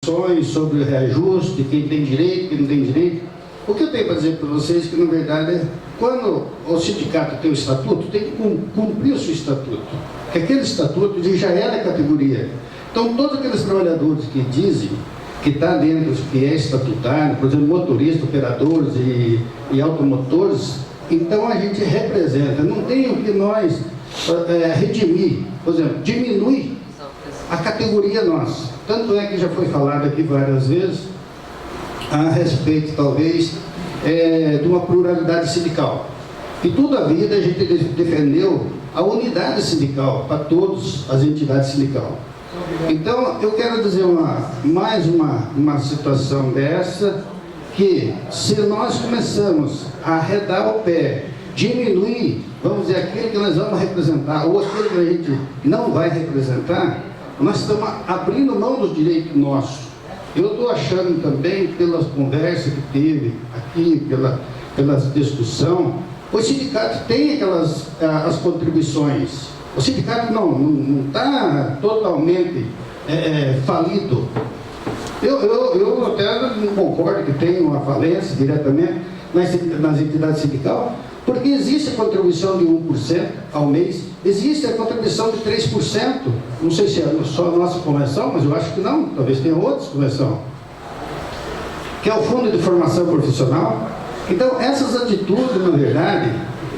sobre reajuste, quem tem direito, quem não tem direito. O que eu tenho para dizer para vocês é que, na verdade, quando o sindicato tem o estatuto, tem que cumprir o seu estatuto. Porque aquele estatuto já é da categoria. Então, todos aqueles trabalhadores que dizem que está dentro, que é estatutário, por exemplo, motoristas, operadores e automotores, então a gente representa. Não tem o que nós redimir, por exemplo, diminuir a categoria nossa. Tanto é que já foi falado aqui várias vezes a respeito, talvez, de uma pluralidade sindical. E toda a vida a gente defendeu a unidade sindical para todas as entidades sindicais. Então, eu quero dizer mais uma situação dessa, que se nós começamos a arredar o pé, diminuir, vamos dizer, aquele que nós vamos representar, ou aquele que a gente não vai representar, nós estamos abrindo mão dos direitos nossos. Eu estou achando também, pelas conversas que teve aqui, pela discussão, o sindicato tem as contribuições. O sindicato não está totalmente falido. Eu até não concordo que tenha uma falência diretamente nas entidades sindicais, porque existe a contribuição de 1% ao mês, existe a contribuição de 3%, não sei se é só a nossa convenção, mas eu acho que não, talvez tenha outras convenções, que é o Fundo de Formação Profissional. Então, essas atitudes, na verdade,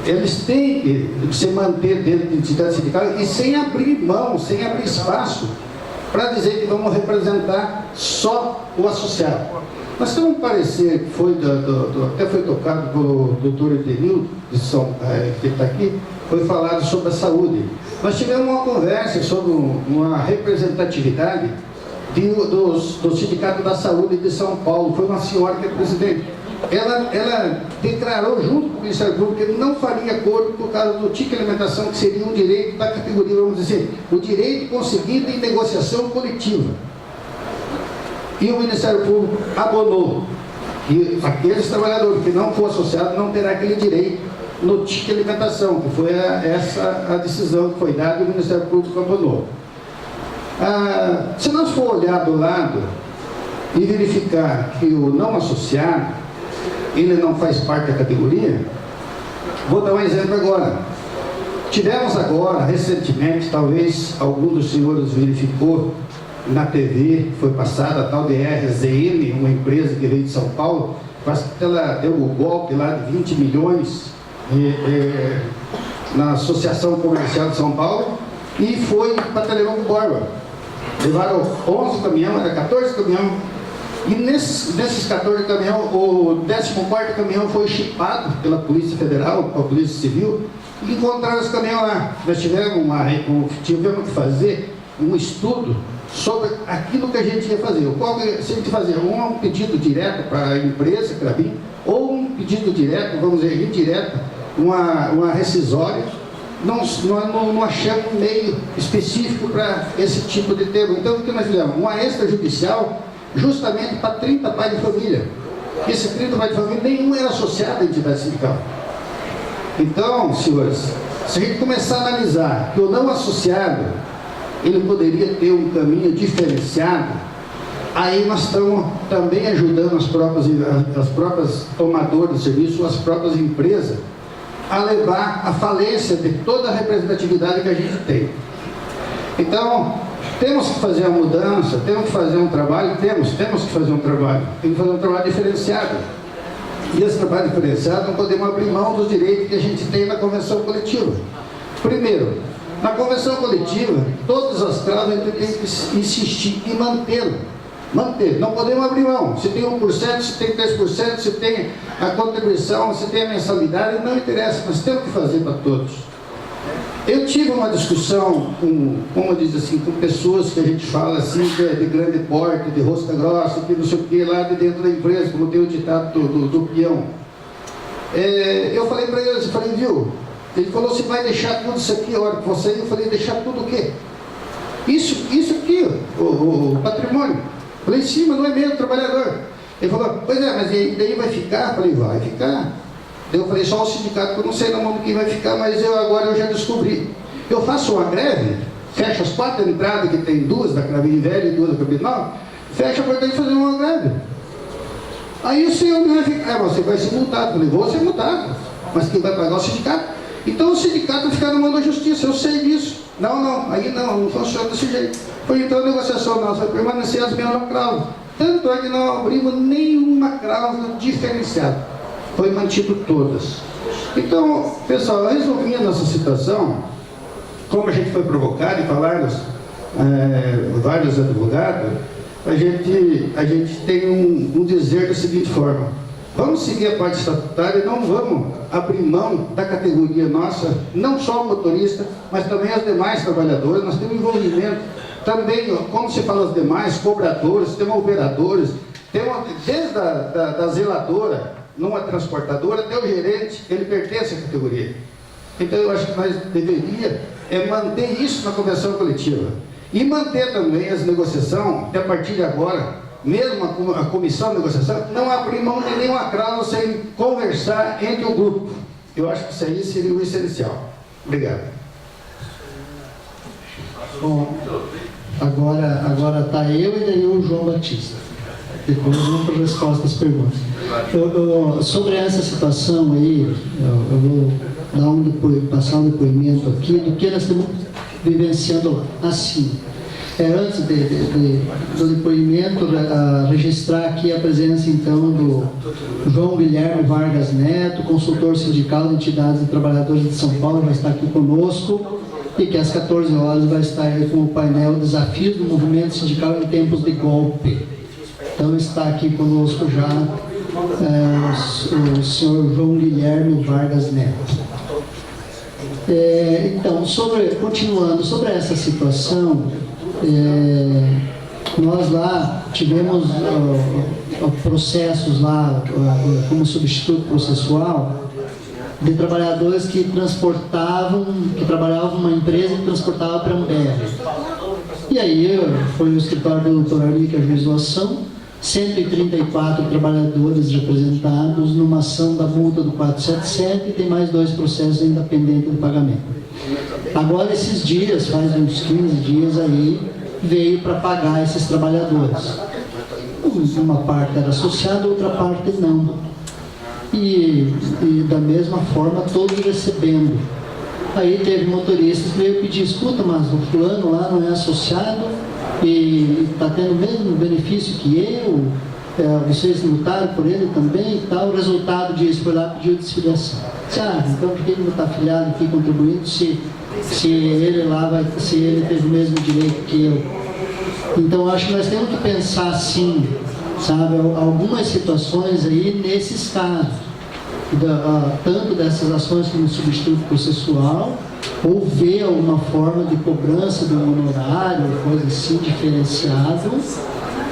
eles têm que se manter dentro de entidade sindical e sem abrir mão, sem abrir espaço para dizer que vamos representar só o associado. Nós temos um parecer que foi até foi tocado pelo doutor Edenildo, que está aqui, foi falado sobre a saúde. Nós tivemos uma conversa sobre uma representatividade do Sindicato da Saúde de São Paulo. Foi uma senhora que é presidente. Ela declarou junto com o Ministério Público que não faria acordo por causa do ticket de alimentação, que seria um direito da categoria, vamos dizer, o direito conseguido em negociação coletiva. E o Ministério Público abonou que aqueles trabalhadores que não for associado não terá aquele direito no ticket de alimentação, que foi essa a decisão que foi dada e o Ministério Público abonou. Se nós for olhar do lado e verificar que o não associado, ele não faz parte da categoria, vou dar um exemplo agora. Tivemos agora, recentemente, talvez algum dos senhores verificou, na TV foi passada a tal de RZM, uma empresa que veio de São Paulo, parece que ela deu o golpe lá de 20 milhões na Associação Comercial de São Paulo e foi para Telecom Borba. Levaram 11 caminhões, era 14 caminhões, e nesses 14 caminhões, o 14º caminhão foi chipado pela Polícia Federal, pela Polícia Civil, e encontraram os caminhões lá. Nós tivemos que fazer um estudo sobre aquilo que a gente ia fazer. Se a gente fazia um pedido direto para a empresa, para mim, ou um pedido direto, vamos dizer, indireto, uma rescisória, não achamos um meio específico para esse tipo de termo. Então, o que nós fizemos? Uma extrajudicial, justamente para 30 pais de família. Esse 30 pais de família, nenhum era associado à entidade sindical. Então, senhores, se a gente começar a analisar que o não associado, ele poderia ter um caminho diferenciado, aí nós estamos também ajudando as próprias tomadoras de serviço, as próprias empresas, a levar à falência de toda a representatividade que a gente tem. Então, temos que fazer a mudança, temos que fazer um trabalho, temos que fazer um trabalho, temos que fazer um trabalho diferenciado. E esse trabalho diferenciado não podemos abrir mão dos direitos que a gente tem na convenção coletiva. Primeiro, na convenção coletiva, todas as cláusulas a gente tem que insistir em mantê-lo. Não podemos abrir mão. Se tem 1%, se tem 3%, se tem a contribuição, se tem a mensalidade, não interessa, mas temos que fazer para todos. Eu tive uma discussão como diz assim, com pessoas que a gente fala assim, de grande porte, de rosca grossa, que não sei o que, lá de dentro da empresa, como tem o ditado do peão. Eu falei para eles, viu? Ele falou, você vai deixar tudo isso aqui, a hora que você ir, eu falei, deixar tudo o quê? Isso aqui, o patrimônio. Eu falei, sim, mas não é mesmo, trabalhador. Ele falou, pois é, mas daí vai ficar? Eu falei, vai ficar. Eu falei, só o sindicato, que eu não sei no nome quem vai ficar, mas agora eu já descobri. Eu faço uma greve, fecho as 4 entradas, que tem 2 da Cravinho Velho e 2 da Cravinho Nova, fecha a porta e fazer uma greve. Aí o senhor não vai ficar, você vai ser multado. Eu falei, vou ser multado, mas quem vai pagar é o sindicato. Então o sindicato fica no mão da justiça, eu sei disso. Não, aí não funciona desse jeito. Foi então a negociação nossa, vai permanecer as mesmas cláusulas. Tanto é que não abrimos nenhuma cláusula diferenciada. Foi mantido todas. Então, pessoal, resolvendo essa situação, como a gente foi provocado e falaram vários advogados, a gente tem um dizer da seguinte forma: vamos seguir a parte estatutária e não vamos abrir mão da categoria nossa, não só o motorista, mas também as demais trabalhadoras. Nós temos envolvimento também, como se fala, os demais cobradores, temos operadores, temos desde da zeladora, numa transportadora, até o gerente, ele pertence à categoria. Então eu acho que nós deveríamos manter isso na convenção coletiva. E manter também as negociações, que a partir de agora, mesmo a comissão de negociação, não abrir mão de nenhuma cláusula sem conversar entre o grupo. Eu acho que isso aí seria o essencial. Obrigado. Bom, agora está eu e daí o João Batista. Depois vamos para a resposta às perguntas. Sobre essa situação aí, eu vou passar um depoimento aqui do que nós estamos vivenciando lá. Assim, antes do depoimento, registrar aqui a presença então do João Guilherme Vargas Neto, consultor sindical de entidades e trabalhadores de São Paulo, vai estar aqui conosco, e que às 14 horas vai estar aí com o painel Desafios do Movimento Sindical em Tempos de Golpe. Então está aqui conosco já o senhor João Guilherme Vargas Neto. Então, continuando sobre essa situação, nós lá tivemos processos lá como substituto processual de trabalhadores que trabalhavam numa empresa que transportava para a Ambev. E aí foi o escritório do doutor Arli que ajuizou a ação. 134 trabalhadores representados numa ação da multa do 477 e tem mais 2 processos ainda pendentes de pagamento. Agora esses dias, faz uns 15 dias aí, veio para pagar esses trabalhadores. Uma parte era associada, outra parte não. E da mesma forma todos recebendo. Aí teve motoristas que veio pedir, escuta, mas o fulano lá não é associado e está tendo o mesmo benefício que eu, vocês lutaram por ele também e tal. O resultado disso foi lá pedir desfiliação. Então por que ele não está afiliado aqui contribuindo se ele teve o mesmo direito que eu? Então acho que nós temos que pensar assim, sabe, algumas situações aí nesses casos, tanto dessas ações como substituto processual, ou ver alguma forma de cobrança do honorário, coisa assim, diferenciado,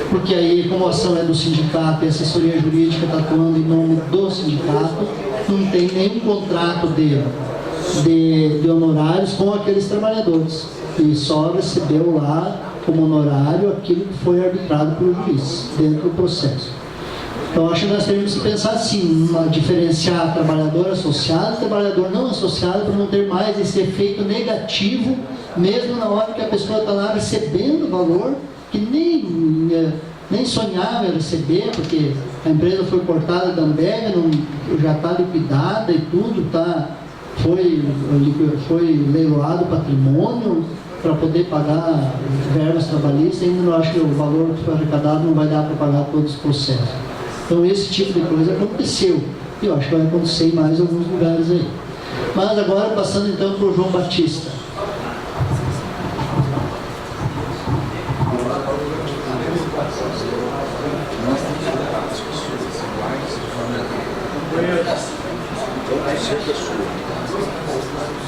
porque aí, como a ação é do sindicato e a assessoria jurídica está atuando em nome do sindicato, não tem nenhum contrato de honorários com aqueles trabalhadores, e só recebeu lá como honorário aquilo que foi arbitrado pelo juiz, dentro do processo. Então, acho que nós temos que pensar assim, diferenciar trabalhador associado e trabalhador não associado, para não ter mais esse efeito negativo, mesmo na hora que a pessoa está lá recebendo valor, que nem sonhava em receber, porque a empresa foi cortada da Ambev, já está liquidada e tudo, foi leiloado patrimônio para poder pagar verbas trabalhistas, ainda não acho que o valor que foi arrecadado não vai dar para pagar todos os processos. Então esse tipo de coisa aconteceu, e eu acho que vai acontecer em mais alguns lugares aí. Mas agora passando então para o João Batista.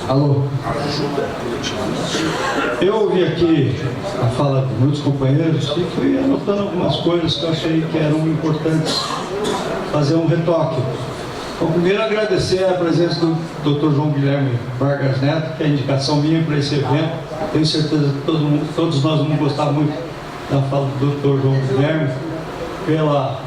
Alô? Eu ouvi aqui a fala de muitos companheiros e fui anotando algumas coisas que eu achei que eram importantes fazer um retoque. Então, primeiro agradecer a presença do Dr. João Guilherme Vargas Neto, que é a indicação minha para esse evento. Tenho certeza que todos nós vamos gostar muito da fala do Dr. João Guilherme, pela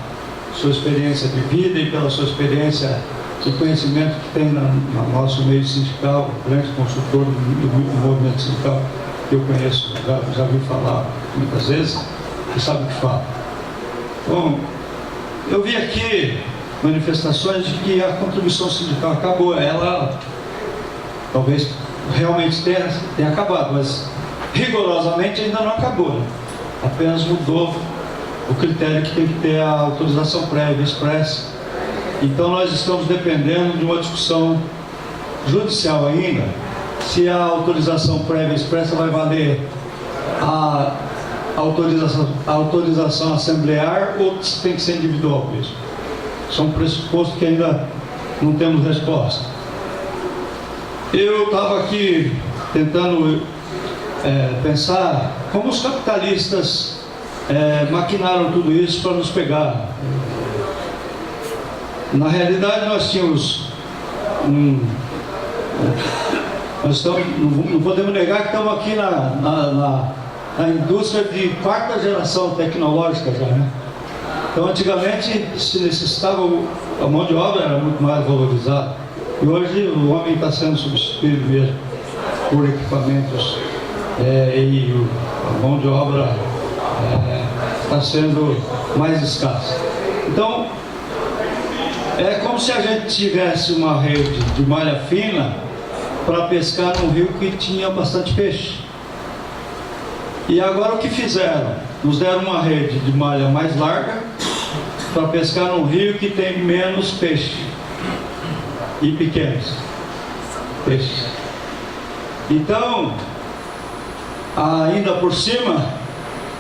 sua experiência de vida e pela sua experiência de conhecimento que tem no nosso meio sindical, grande consultor do movimento sindical que eu conheço, já vi falar muitas vezes. que sabe o que fala. Bom, eu vi aqui manifestações de que a contribuição sindical acabou. Ela talvez realmente tenha acabado, mas rigorosamente ainda não acabou, né? Apenas mudou o critério que tem que ter a autorização prévia expressa. Então nós estamos dependendo de uma discussão judicial ainda, se a autorização prévia expressa vai valer a autorização assemblear ou se tem que ser individual mesmo. Isso é um pressuposto que ainda não temos resposta. Eu estava aqui tentando pensar como os capitalistas maquinaram tudo isso para nos pegar. Na realidade, nós tínhamos não podemos negar que estamos aqui na indústria de quarta geração tecnológica já, né? Então, antigamente, se necessitava, a mão de obra era muito mais valorizada. E hoje o homem está sendo substituído mesmo por equipamentos e a mão de obra está sendo mais escassa. Então, é como se a gente tivesse uma rede de malha fina para pescar num rio que tinha bastante peixe. E agora o que fizeram? Nos deram uma rede de malha mais larga para pescar num rio que tem menos peixe e pequenos peixes. Então, ainda por cima,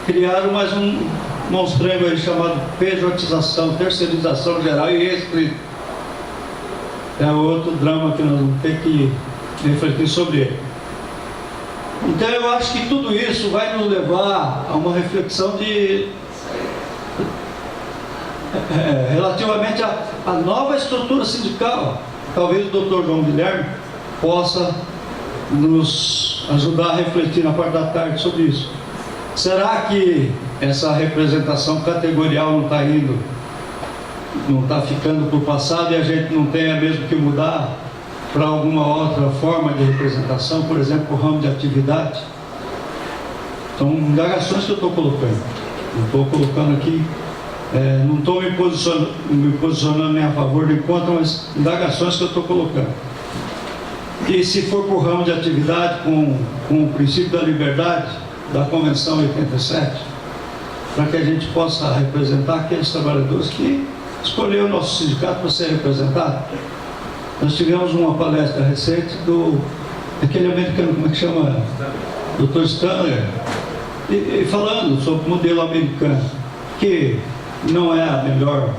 criaram mais um monstrengo aí chamado pejotização, terceirização geral e restrita. É outro drama que nós vamos ter que refletir sobre ele. Então eu acho que tudo isso vai nos levar a uma reflexão relativamente à nova estrutura sindical. Talvez o Dr. João Guilherme possa nos ajudar a refletir na parte da tarde sobre isso. Será que essa representação categorial não está ficando para o passado e a gente não tem mesmo que mudar para alguma outra forma de representação, por exemplo, o ramo de atividade? São indagações que eu estou colocando. Não estou colocando aqui, não estou me posicionando nem a favor nem contra, mas indagações que eu estou colocando. E se for para o ramo de atividade com o princípio da liberdade da Convenção 87, para que a gente possa representar aqueles trabalhadores que escolheram o nosso sindicato para ser representado. Nós tivemos uma palestra recente daquele americano, como é que chama? Dr. Stanley, e falando sobre o modelo americano, que não é a melhor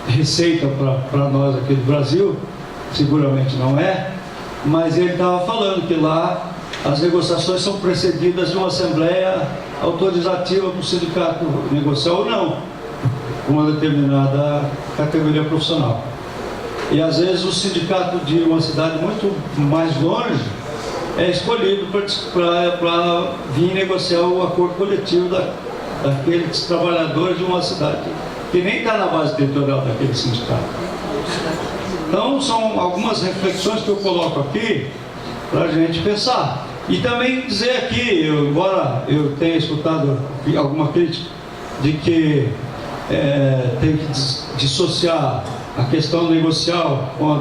receita para nós aqui do Brasil, seguramente não é, mas ele estava falando que lá as negociações são precedidas de uma assembleia autorizativa para o sindicato negociar ou não uma determinada categoria profissional. E às vezes o sindicato de uma cidade muito mais longe é escolhido para vir negociar o acordo coletivo daqueles trabalhadores de uma cidade que nem está na base territorial daquele sindicato. Então são algumas reflexões que eu coloco aqui para a gente pensar. E também dizer aqui, embora eu tenha escutado alguma crítica de que tem que dissociar a questão negocial com a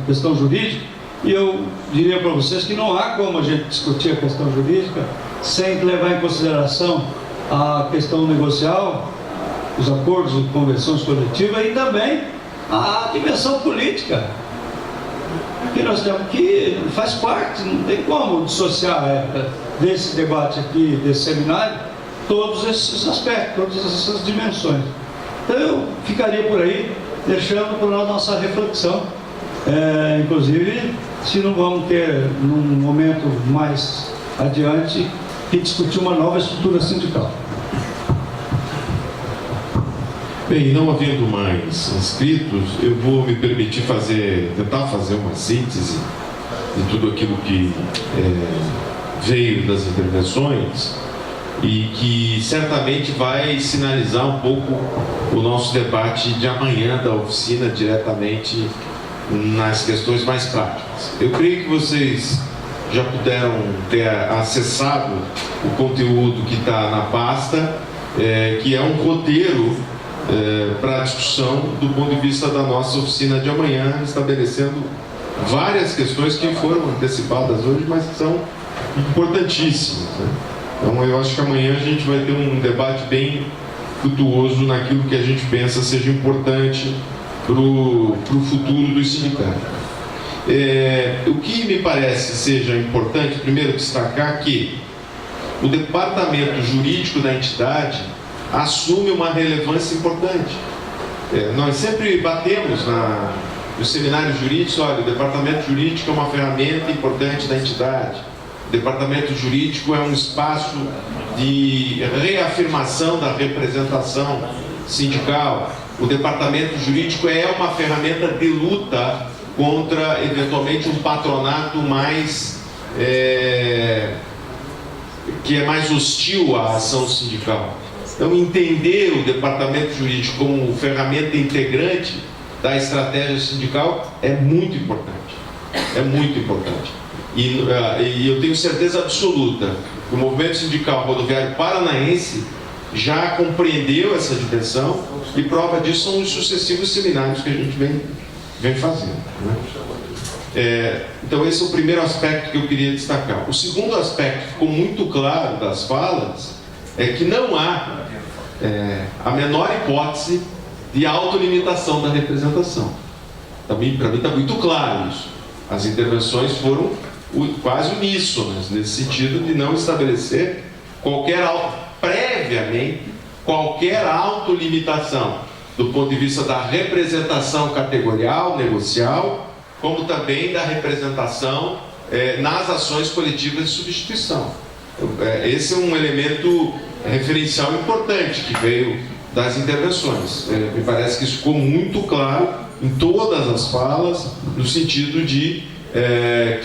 questão jurídica, e eu diria para vocês que não há como a gente discutir a questão jurídica sem levar em consideração a questão negocial, os acordos e convenções coletivas e também a dimensão política, que nós temos que faz parte, não tem como dissociar desse debate aqui, desse seminário, todos esses aspectos, todas essas dimensões. Então eu ficaria por aí, deixando para a nossa reflexão, inclusive se não vamos ter num momento mais adiante que discutir uma nova estrutura sindical. Bem, não havendo mais inscritos, eu vou me permitir tentar fazer uma síntese de tudo aquilo que veio das intervenções e que certamente vai sinalizar um pouco o nosso debate de amanhã da oficina diretamente nas questões mais práticas. Eu creio que vocês já puderam ter acessado o conteúdo que está na pasta, que é um roteiro para a discussão do ponto de vista da nossa oficina de amanhã, estabelecendo várias questões que foram antecipadas hoje, mas que são importantíssimas, né? Então eu acho que amanhã a gente vai ter um debate bem frutuoso naquilo que a gente pensa seja importante para o futuro dos sindicatos. O que me parece seja importante, primeiro destacar que o departamento jurídico da entidade assume uma relevância importante. Nós sempre batemos nos seminários jurídicos, olha, o departamento jurídico é uma ferramenta importante da entidade. O departamento jurídico é um espaço de reafirmação da representação sindical. O departamento jurídico é uma ferramenta de luta contra, eventualmente, um patronato mais que é mais hostil à ação sindical. Então, entender o departamento jurídico como ferramenta integrante da estratégia sindical é muito importante. É muito importante. E eu tenho certeza absoluta que o movimento sindical rodoviário paranaense já compreendeu essa dimensão, e prova disso são os sucessivos seminários que a gente vem fazendo, né? Então esse é o primeiro aspecto que eu queria destacar. O segundo aspecto que ficou muito claro das falas é que não há a menor hipótese de autolimitação da representação. Para mim está muito claro isso. As intervenções foram quase uníssonas, nesse sentido de não estabelecer previamente qualquer autolimitação do ponto de vista da representação categorial, negocial, como também da representação nas ações coletivas de substituição. Esse é um elemento referencial importante que veio das intervenções. Me parece que isso ficou muito claro em todas as falas, no sentido de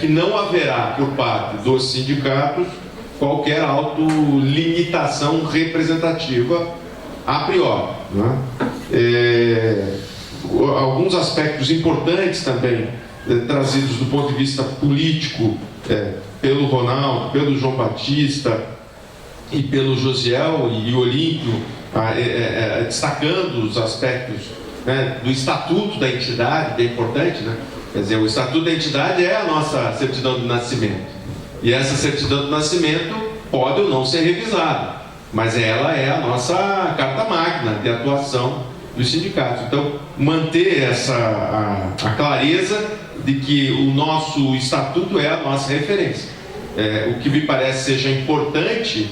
que não haverá por parte dos sindicatos qualquer autolimitação representativa a priori, né? Alguns aspectos importantes também trazidos do ponto de vista político pelo Ronaldo, pelo João Batista e pelo Josiel e Olímpio, destacando os aspectos, né, do estatuto da entidade, que é importante, né? Quer dizer, o estatuto da entidade é a nossa certidão de nascimento, e essa certidão de nascimento pode ou não ser revisada, mas ela é a nossa carta magna de atuação dos sindicatos. Então, manter a clareza de que o nosso estatuto é a nossa referência. O que me parece seja importante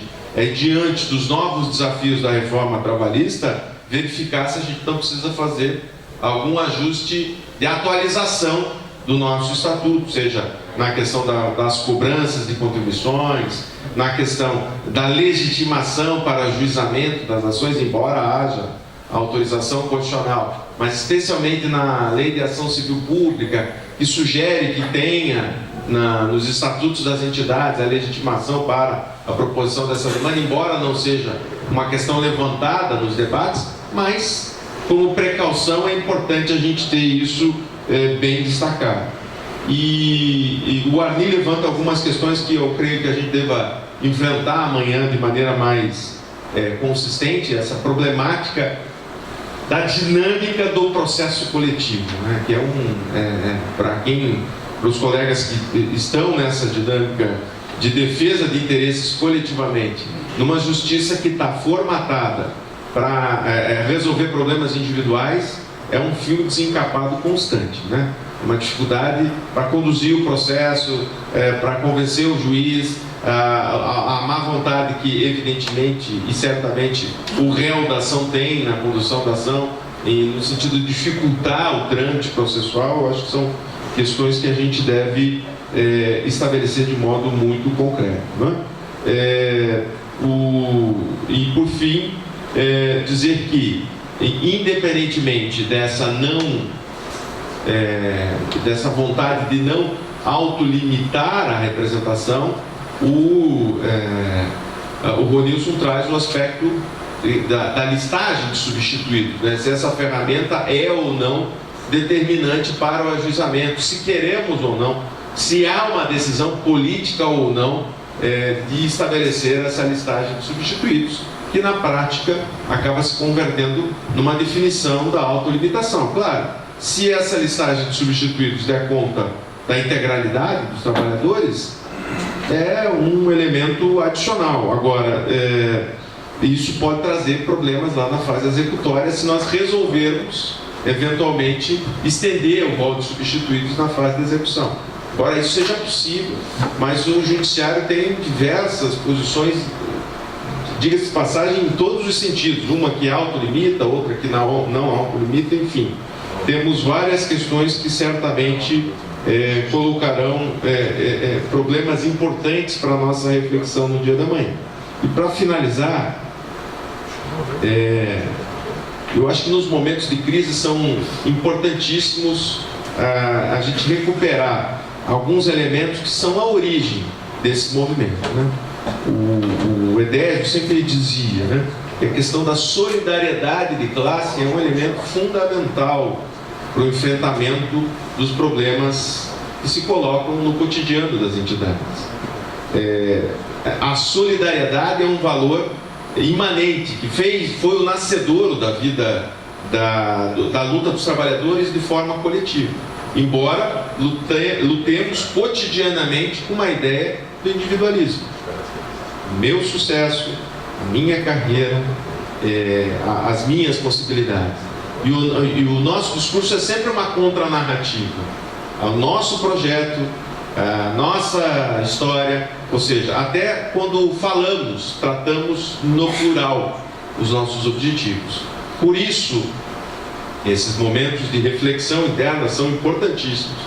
diante dos novos desafios da reforma trabalhista, verificar se a gente não precisa fazer algum ajuste de atualização do nosso estatuto, seja na questão das cobranças de contribuições, na questão da legitimação para ajuizamento das ações, embora haja autorização constitucional, mas especialmente na Lei de Ação Civil Pública, que sugere que tenha nos estatutos das entidades a legitimação para a proposição dessa demanda, embora não seja uma questão levantada nos debates, mas como precaução é importante a gente ter isso bem destacado. E o Arni levanta algumas questões que eu creio que a gente deva enfrentar amanhã de maneira mais consistente, essa problemática da dinâmica do processo coletivo, né? Que para os colegas que estão nessa dinâmica de defesa de interesses coletivamente, numa justiça que está formatada para resolver problemas individuais, é um fio desencapado constante, né? Uma dificuldade para conduzir o processo, para convencer o juiz, a má vontade que evidentemente e certamente o réu da ação tem na condução da ação, e no sentido de dificultar o trâmite processual. Eu acho que são questões que a gente deve estabelecer de modo muito concreto, né? E por fim, dizer que, independentemente dessa vontade de não autolimitar a representação, o Ronilson traz o aspecto da listagem de substituídos, né? Se essa ferramenta é ou não determinante para o ajuizamento, se queremos ou não se há uma decisão política ou não de estabelecer essa listagem de substituídos, que na prática acaba se convertendo numa definição da autolimitação. Claro, se essa listagem de substituídos der conta da integralidade dos trabalhadores, é um elemento adicional. Agora, isso pode trazer problemas lá na fase executória se nós resolvermos, eventualmente, estender o rol de substituídos na fase de execução. Embora isso seja possível, mas o Judiciário tem diversas posições, diga-se de passagem, em todos os sentidos. Uma que autolimita, outra que não autolimita, enfim. Temos várias questões que certamente colocarão problemas importantes para a nossa reflexão no dia da manhã. E para finalizar, eu acho que nos momentos de crise são importantíssimos a gente recuperar alguns elementos que são a origem desse movimento, né? O Edésio sempre dizia, né, que a questão da solidariedade de classe é um elemento fundamental para o enfrentamento dos problemas que se colocam no cotidiano das entidades. A solidariedade é um valor imanente, que foi o nascedouro da vida da luta dos trabalhadores de forma coletiva, embora lutemos cotidianamente com uma ideia do individualismo. Meu sucesso, a minha carreira, as minhas possibilidades. E o nosso discurso é sempre uma contranarrativa ao nosso projeto, à nossa história, ou seja, até quando falamos, tratamos no plural os nossos objetivos. Por isso, esses momentos de reflexão interna são importantíssimos.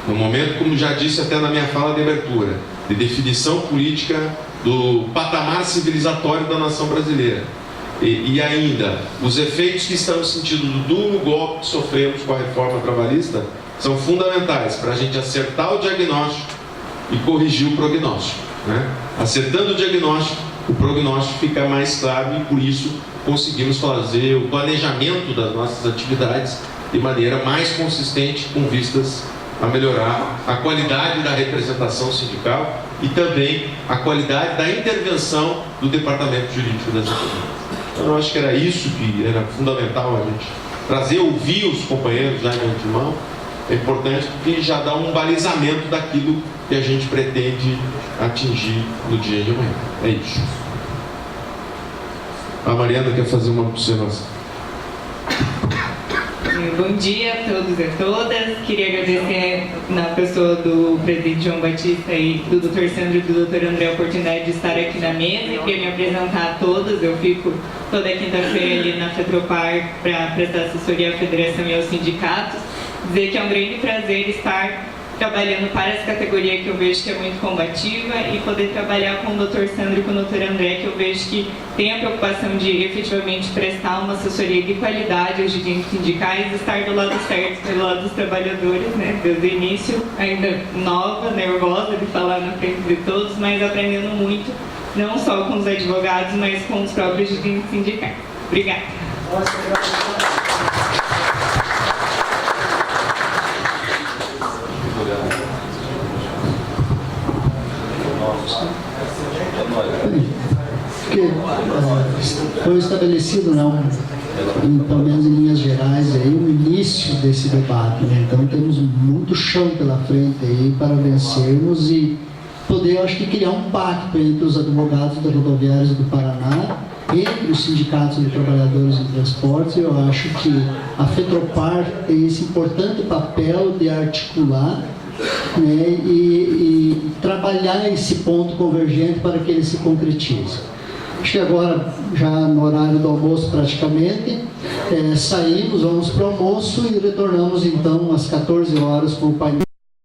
No momento, como já disse até na minha fala de abertura, de definição política do patamar civilizatório da nação brasileira. E ainda, os efeitos que estamos sentindo do duro golpe que sofremos com a reforma trabalhista são fundamentais para a gente acertar o diagnóstico e corrigir o prognóstico, né? Acertando o diagnóstico, o prognóstico fica mais claro e, por isso, conseguimos fazer o planejamento das nossas atividades de maneira mais consistente, com vistas a melhorar a qualidade da representação sindical e também a qualidade da intervenção do Departamento Jurídico das Empresas. Então, eu acho que era isso que era fundamental a gente trazer, ouvir os companheiros já de antemão. É importante porque já dá um balizamento daquilo que a gente pretende atingir no dia de amanhã. É isso. A Mariana quer fazer uma observação. Bom dia a todos e a todas. Queria agradecer na pessoa do presidente João Batista e do Dr. Sandro e do Dr. André a oportunidade de estar aqui na mesa e queria me apresentar a todos. Eu fico toda quinta-feira ali na FETROPAR para prestar assessoria à federação e aos sindicatos. Dizer que é um grande prazer estar trabalhando para essa categoria que eu vejo que é muito combativa e poder trabalhar com o Dr. Sandro e com o Dr. André, que eu vejo que tem a preocupação de efetivamente prestar uma assessoria de qualidade aos dirigentes sindicais e estar do lado certo, do lado dos trabalhadores, né? Desde o início, ainda nova, nervosa de falar na frente de todos, mas aprendendo muito, não só com os advogados, mas com os próprios dirigentes sindicais. Obrigada. Porque foi estabelecido, né, pelo menos em linhas gerais, aí, o início desse debate, né? Então temos muito chão pela frente aí para vencermos e poder, acho que, criar um pacto entre os advogados da Rodoviárias do Paraná, entre os sindicatos de trabalhadores em transportes. Eu acho que a FETROPAR tem esse importante papel de articular, né, e trabalhar esse ponto convergente para que ele se concretize. Acho que agora, já no horário do almoço praticamente, saímos, vamos para o almoço e retornamos então às 14 horas com o painel.